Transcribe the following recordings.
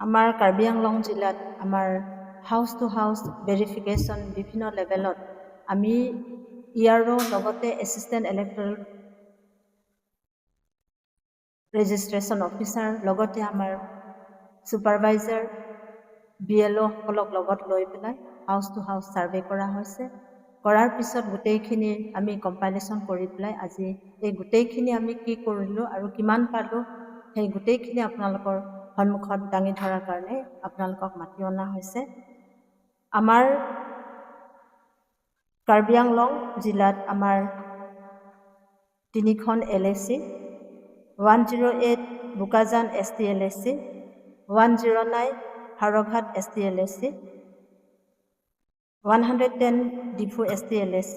আমাৰ কাৰ্বি আংলং জিলাত আমাৰ হাউচ টু হাউচ ভেৰিফিকেশ্যন বিভিন্ন লেভেলত আমি ইয়াৰো লগতে এছিষ্টেণ্ট ইলেক্টৰেল ৰেজিষ্ট্ৰেশ্যন অফিচাৰ লগতে আমাৰ ছুপাৰভাইজাৰ BLO সকলক লগত লৈ পেলাই হাউচ টু হাউচ ছাৰ্ভে কৰা হৈছে। কৰাৰ পিছত গোটেইখিনি আমি কম্পাইলেশ্যন কৰি পেলাই আজি এই গোটেইখিনি আমি কি কৰিলোঁ আৰু কিমান পালোঁ সেই গোটেইখিনি আপোনালোকৰ সন্মুখত দাঙি ধৰাৰ কাৰণে আপোনালোকক মাতি অনা হৈছে। আমাৰ কাৰ্বি আংলং জিলাত আমাৰ 3খন LAC 108 Bokajan ST LAC 109 হাৰঘাট ST LAC 110 Diphu ST LAC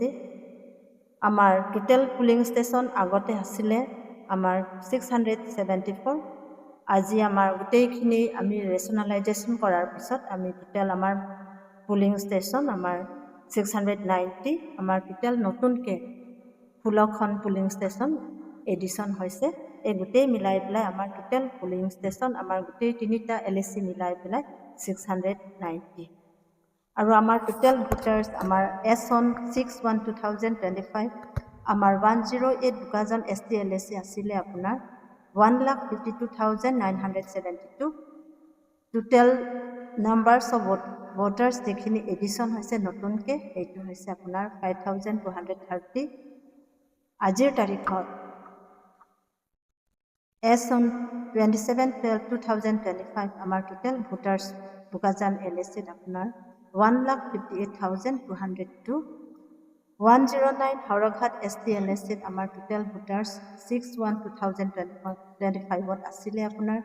আমাৰ টোটেল পুলিং ষ্টেচন আগতে আছিলে আমাৰ 674। আজি আমাৰ গোটেইখিনি আমি ৰেচনেলাইজেশ্যন কৰাৰ পিছত আমি টোটেল আমাৰ পুলিং ষ্টেচন আমাৰ 690 আমাৰ টোটেল নতুনকৈ 16খন পুলিং ষ্টেচন এডিশ্যন হৈছে। এই গোটেই মিলাই পেলাই আমাৰ টোটেল পুলিং ষ্টেচন আমাৰ গোটেই 3টা LAC মিলাই পেলাই 690 আৰু আমাৰ টোটেল ভোটাৰ্ছ আমাৰ S/6/2025 আমাৰ 108 বোকাজান ST LAC আছিলে আপোনাৰ 1,52,972। টোটেল নাম্বাৰছ অফ ভোটাৰ্ছ যিখিনি এডিশ্যন হৈছে নতুনকৈ এইটো হৈছে আপোনাৰ 5,230। আজিৰ তাৰিখত S/27/12/2025 আমাৰ টোটেল ভোটাৰ্ছ বোকাজান LACত আপোনাৰ 1,58,202। 109 হাৰঘাট ST LACত আমাৰ টোটেল ভোটাৰ্ছ 6/1/2025 আছিলে আপোনাৰ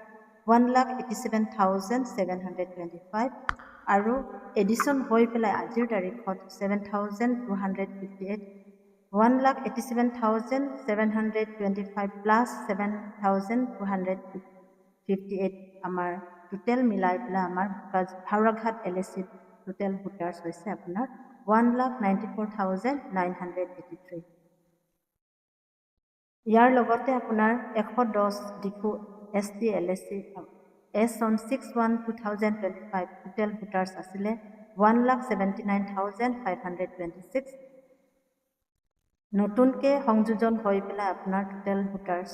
1,87,725 আৰু এডিশ্যন হৈ পেলাই আজিৰ তাৰিখত 7,258 1,87,725 প্লাছ 7,258 আমাৰ টোটেল মিলাই পেলাই আমাৰ হাৰঘাট LACত টোটেল ভোটাৰ্ছ হৈছে আপোনাৰ 1,94,983। ইয়াৰ লগতে আপোনাৰ 110 Diphu ST LAC S/6/1/2025 total voters আছিলে 1,79,526। নতুনকৈ সংযোজন হৈ পেলাই আপোনাৰ টোটেল ভোটাৰ্ছ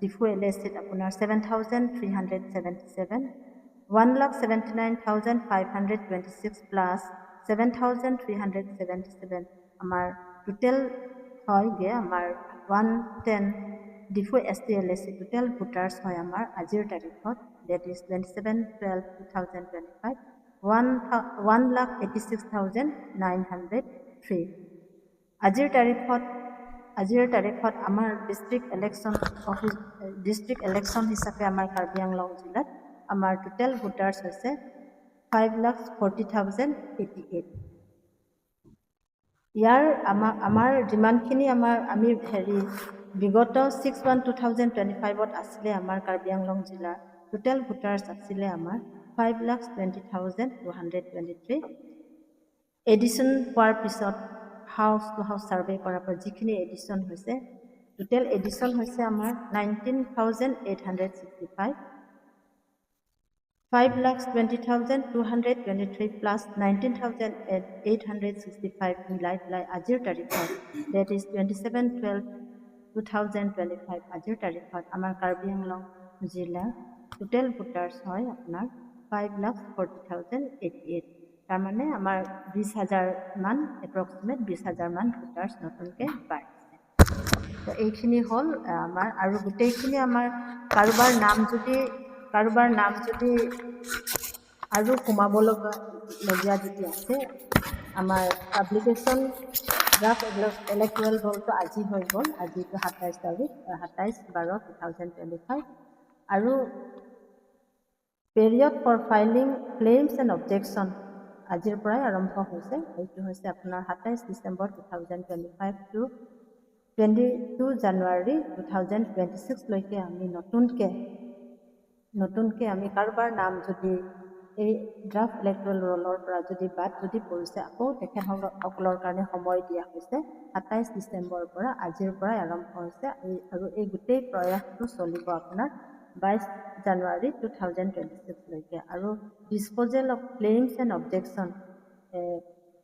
ডিফু LACত আপোনাৰ 7,377 1,79,526 প্লাছ 7,377 আমাৰ টোটেল হয়গৈ আমাৰ 110 Diphu ST LAC total voters হয় আমাৰ আজিৰ তাৰিখত ডেট ইজ 27/12/2025 1,86,903। আজিৰ তাৰিখত আমাৰ ডিষ্ট্ৰিক্ট ইলেকশ্যন হিচাপে আমাৰ কাৰ্বি আংলং জিলাত আমাৰ টোটেল ভোটাৰ্ছ হৈছে 5,40,088। ইয়াৰ আমাৰ যিমানখিনি আমি বিগত 6/1/2025 আছিলে আমাৰ কাৰ্বি আংলং জিলাৰ টোটেল ভোটাৰ্ছ আছিলে আমাৰ 5,20,223। এডিশ্যন হোৱাৰ পিছত হাউচ টু হাউচ ছাৰ্ভে কৰাৰ পৰা যিখিনি এডিশ্যন হৈছে টোটেল এডিশ্যন হৈছে আমাৰ 19,865 5,20,223 প্লাছ 19,865 মিলাই পেলাই আজিৰ তাৰিখত ডেট ইজ 27/12/2025 আজিৰ তাৰিখত আমাৰ কাৰ্বি আংলং জিলাৰ টোটেল ভোটাৰ্ছ হয় আপোনাৰ 5,40,088। তাৰমানে আমাৰ 20,000 মান এপ্ৰক্সিমেট 20,000 মান ভোটাৰ্ছ নতুনকৈ বাঢ়িছে। তো এইখিনি হ'ল আমাৰ আৰু গোটেইখিনি আমাৰ কাৰোবাৰ নাম যদি আৰু সোমাবলগীয়া যদি আছে আমাৰ পাব্লিকেশ্যন ড্ৰাফ্ট ইলেক্টৰেল ৰলটো আজি হৈ গ'ল। আজিতো 27 তাৰিখ 27/12/2025 আৰু period for filing claims and objection আজিৰ পৰাই আৰম্ভ হৈছে। এইটো হৈছে আপোনাৰ 27 ডিচেম্বৰ 2025 টু 22 জানুৱাৰী 2026 লৈকে আমি নতুনকৈ আমি কাৰোবাৰ নাম যদি এই ড্ৰাফ্ট ইলেক্টৰেল ৰলৰ পৰা যদি বাদ পৰিছে আকৌ তেখেতসকলৰ কাৰণে সময় দিয়া হৈছে 27 ডিচেম্বৰৰ পৰা আজিৰ পৰাই আৰম্ভ হৈছে আৰু এই গোটেই প্ৰয়াসটো চলিব আপোনাৰ 22 জানুৱাৰী 2026 লৈকে আৰু disposal of claims and objection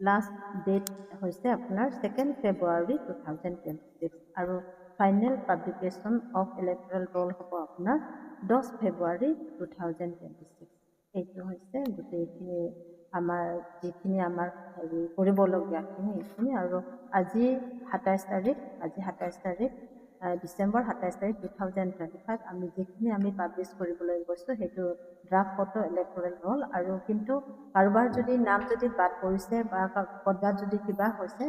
last date হৈছে আপোনাৰ 2 ফেব্ৰুৱাৰী 2026 আৰু final publication of electoral roll হ'ব আপোনাৰ 10 ফেব্ৰুৱাৰী 2026। এইটো হৈছে গোটেইখিনি আমাৰ যিখিনি আমাৰ হেৰি কৰিবলগীয়াখিনি এইখিনি। আৰু আজি 27 তাৰিখ ডিচেম্বৰ 27 তাৰিখ 2025 আমি যিখিনি আমি পাব্লিছ কৰিবলৈ গৈছোঁ সেইটো ড্ৰাফ্ট ফটো ইলেক্ট্ৰেল ৰ'ল। আৰু কিন্তু কাৰোবাৰ যদি নাম যদি বাদ পৰিছে বা ক'ৰবাত যদি কিবা হৈছে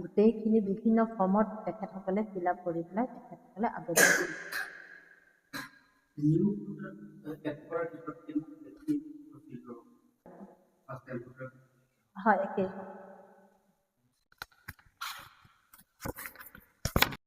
গোটেইখিনি বিভিন্ন ফৰ্মত তেখেতসকলে ফিল আপ কৰি পেলাই তেখেতসকলে আবেদন কৰিব। হয়, একেই।